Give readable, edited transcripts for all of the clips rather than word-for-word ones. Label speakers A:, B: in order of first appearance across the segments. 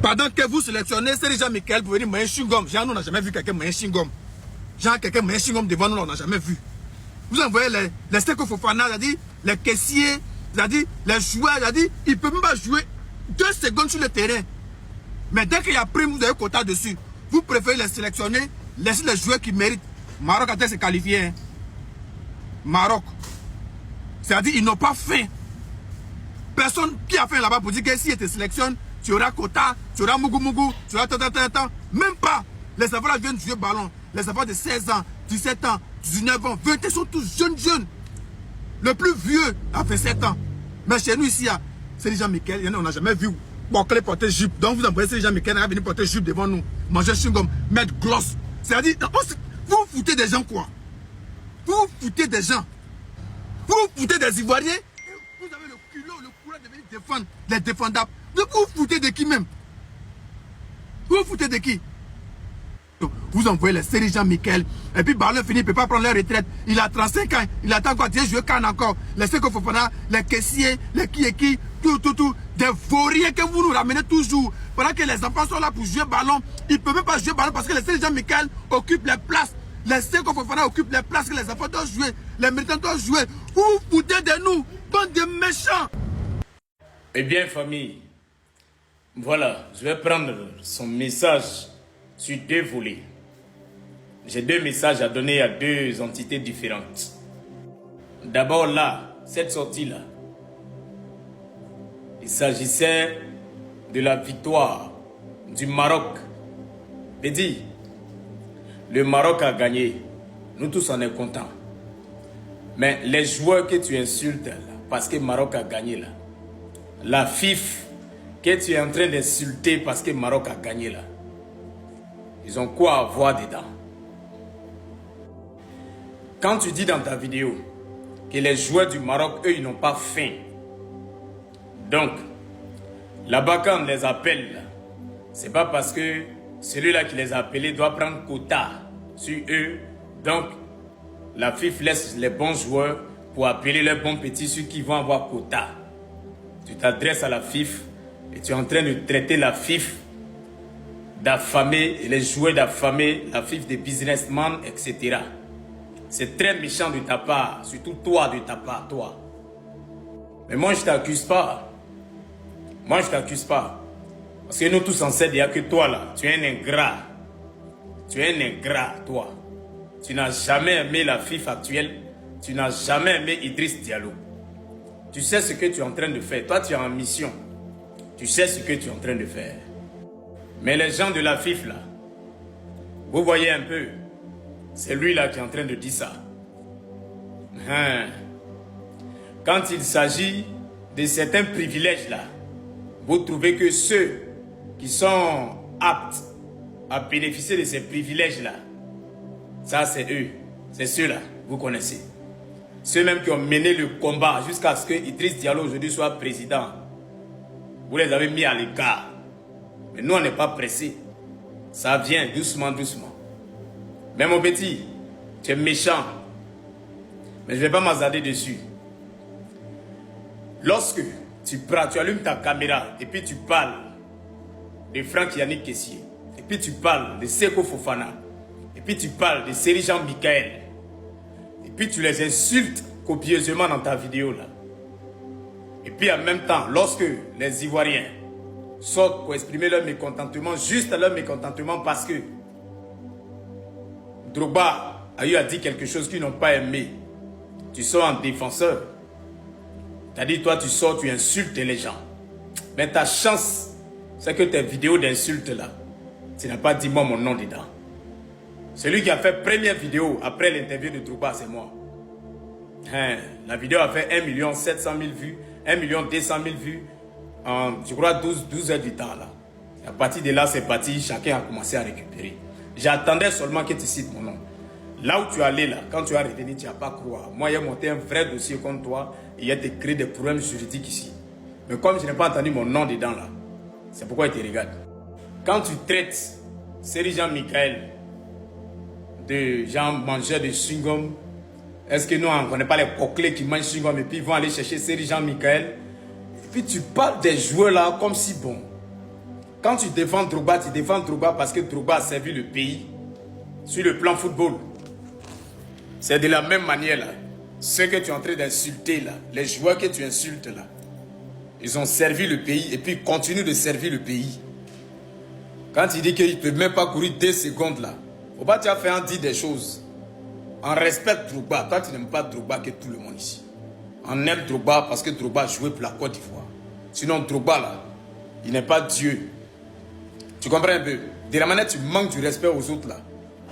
A: Pendant que vous sélectionnez Seri Jean-Michel pour venir manger chewing-gum, genre nous on n'a jamais vu quelqu'un manger chewing-gum. Genre quelqu'un manger chewing-gum devant nous, on n'a jamais vu. Vous envoyez les Seko Fofana, c'est-à-dire les caissiers, c'est-à-dire les joueurs, c'est-à-dire ils ne peuvent même pas jouer 2 secondes sur le terrain. Mais dès qu'il y a prime, vous avez quota dessus. Vous préférez les sélectionner, laisser les joueurs qui méritent. Maroc a-t-il se qualifié, hein? Maroc. C'est-à-dire ils n'ont pas faim. Personne qui a fait là-bas pour dire que si tu te sélectionnes, tu auras quota, tu auras Mougou, tu auras tant. Même pas. Les enfants là viennent jouer ballon. Les enfants de 16 ans, 17 ans, 19 ans, 20 ans sont tous jeunes. Le plus vieux a fait 7 ans. Mais chez nous ici, c'est les gens Michel, on n'a jamais vu Bokele porter jupe. Donc vous envoyez ces gens Michel, il va venir porter jupe devant nous, manger chewing-gum, mettre gloss. C'est-à-dire, vous vous foutez des gens quoi? Vous vous foutez des gens. Vous vous foutez des Ivoiriens. Vous avez le culot, le courage de venir défendre les défendables. Vous vous foutez de qui même? Vous vous foutez de qui? Vous envoyez les Seri Jean-Michel. Et puis Ballon fini, il ne peut pas prendre leur retraite. Il a 35 ans. Il attend quoi? Il jouer Cannes encore. Les Seko Fofana, les caissiers, les qui, tout. Des vauriens que vous nous ramenez toujours. Pendant que les enfants sont là pour jouer ballon, ils ne peuvent même pas jouer ballon parce que les Seri Jean-Michel occupent les places. Les Seko Fofana occupent les places que les enfants doivent jouer. Les militants doivent jouer. Vous vous foutez de nous, bande de méchants.
B: Eh bien, famille, voilà, je vais prendre son message sur 2 volets. J'ai 2 messages à donner à 2 entités différentes. D'abord là, cette sortie-là, il s'agissait de la victoire du Maroc. Je dis, le Maroc a gagné. Nous tous en sommes contents. Mais les joueurs que tu insultes là, parce que le Maroc a gagné là, la FIF que tu es en train d'insulter parce que le Maroc a gagné là, ils ont quoi à voir dedans? Quand tu dis dans ta vidéo que les joueurs du Maroc, eux, ils n'ont pas faim. Donc, là-bas, quand on les appelle, c'est pas parce que celui-là qui les a appelés doit prendre quota sur eux. Donc, la FIF laisse les bons joueurs pour appeler les bons petits, ceux qui vont avoir quota. Tu t'adresses à la FIF et tu es en train de traiter la FIF d'affamés, les joueurs d'affamés, la FIF des businessmen, etc. C'est très méchant de ta part, surtout toi de ta part, toi. Mais moi, je ne t'accuse pas. Moi, je ne t'accuse pas. Parce que nous tous on sait déjà que toi, là, tu es un ingrat. Tu es un ingrat, toi. Tu n'as jamais aimé la FIF actuelle. Tu n'as jamais aimé Idriss Diallo. Tu sais ce que tu es en train de faire. Toi, tu es en mission. Tu sais ce que tu es en train de faire. Mais les gens de la FIF, là, vous voyez un peu, c'est lui là qui est en train de dire ça. Quand il s'agit de certains privilèges là, vous trouvez que ceux qui sont aptes à bénéficier de ces privilèges là, ça c'est eux, c'est ceux-là, vous connaissez. Ceux-mêmes qui ont mené le combat jusqu'à ce que Idriss Diallo aujourd'hui soit président. Vous les avez mis à l'écart. Mais nous on n'est pas pressés. Ça vient doucement. Mais mon petit, tu es méchant. Mais je ne vais pas m'azarder dessus. Lorsque tu allumes ta caméra et puis tu parles de Franck Yannick Kessié, et puis tu parles de Seko Fofana, et puis tu parles de Seri Jean-Michel, et puis tu les insultes copieusement dans ta vidéo là. Et puis en même temps, lorsque les Ivoiriens sortent pour exprimer leur mécontentement, juste leur mécontentement parce que Drogba a eu à dire quelque chose qu'ils n'ont pas aimé, tu sors en défenseur. C'est-à-dire, toi, tu sors, tu insultes les gens. Mais ta chance, c'est que tes vidéos d'insultes là, tu n'as pas dit moi mon nom dedans. Celui qui a fait première vidéo après l'interview de Drogba, c'est moi. La vidéo a fait 1 700 000 vues, 1 200 000 vues, en, je crois, 12 heures du temps là. À partir de là, c'est parti, chacun a commencé à récupérer. J'attendais seulement que tu cites mon nom. Là où tu es allé, là, quand tu as retenu, tu n'as pas croire. Moi, j'ai monté un vrai dossier contre toi et il y a créé des problèmes juridiques ici. Mais comme je n'ai pas entendu mon nom dedans, là, c'est pourquoi il te regarde. Quand tu traites Seri Jean-Michel de gens mangeurs de chewing-gum, est-ce que nous, on ne connaît pas les coquelets qui mangent chewing-gum et puis ils vont aller chercher Seri Jean-Michel? Et puis tu parles des joueurs là comme si, bon, Quand tu défends Drogba parce que Drogba a servi le pays sur le plan football. C'est de la même manière là. Ceux que tu es en train d'insulter là, les joueurs que tu insultes là, ils ont servi le pays et puis ils continuent de servir le pays. Quand il dit qu'il ne peut même pas courir 2 secondes là, faut pas tu as fait en dire des choses. On respecte Drogba. Toi tu n'aimes pas Drogba que tout le monde ici. On aime Drogba parce que Drogba a joué pour la Côte d'Ivoire. Sinon Drogba là, il n'est pas Dieu. Tu comprends un peu? De la manière tu manques du respect aux autres là.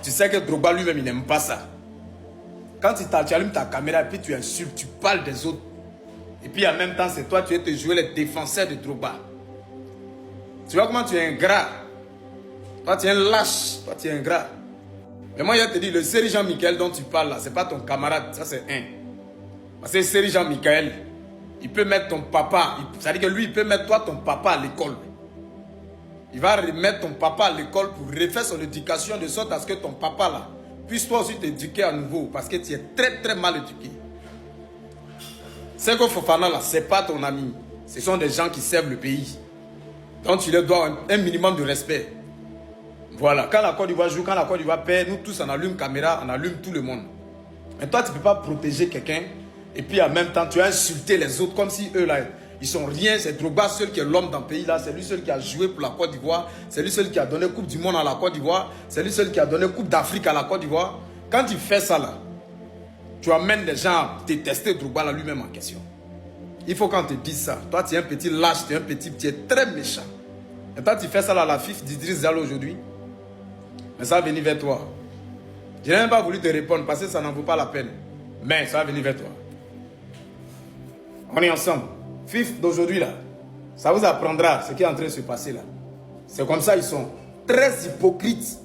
B: Tu sais que Drogba lui-même il n'aime pas ça. Quand tu allumes ta caméra et puis tu insultes, tu parles des autres. Et puis en même temps, c'est toi, tu es te jouer les défenseurs de Drogba. Tu vois comment tu es ingrat. Toi, tu es un lâche. Toi, tu es ingrat. Mais moi, je te dis, le Seri Jean-Michel dont tu parles là, c'est pas ton camarade. Ça, c'est un. Parce que Seri Jean-Michel, il peut mettre ton papa. Ça veut dire que lui, il peut mettre toi, ton papa à l'école. Il va remettre ton papa à l'école pour refaire son éducation de sorte à ce que ton papa là puisse toi aussi t'éduquer à nouveau parce que tu es très très mal éduqué. Seko Fofana là, c'est pas ton ami. Ce sont des gens qui servent le pays. Donc tu leur dois un minimum de respect. Voilà, quand la Côte d'Ivoire joue, quand la Côte d'Ivoire perd, nous tous on allume caméra, on allume tout le monde. Mais toi tu ne peux pas protéger quelqu'un et puis en même temps tu as insulté les autres comme si eux là, ils sont rien. C'est Drogba seul qui est l'homme dans le pays là. C'est lui seul qui a joué pour la Côte d'Ivoire. C'est lui seul qui a donné Coupe du Monde à la Côte d'Ivoire. C'est lui seul qui a donné Coupe d'Afrique à la Côte d'Ivoire. Quand tu fais ça là, tu amènes les gens à détester Drogba là lui-même en question. Il faut qu'on te dise ça. Toi tu es un petit lâche, tu es un petit, tu es très méchant. Et toi tu fais ça là à la FIF d'Idriss Diallo aujourd'hui. Mais ça va venir vers toi. Je n'ai même pas voulu te répondre parce que ça n'en vaut pas la peine. Mais ça va venir vers toi. On est ensemble. FIF d'aujourd'hui là, ça vous apprendra ce qui est en train de se passer là. C'est comme ça ils sont très hypocrites.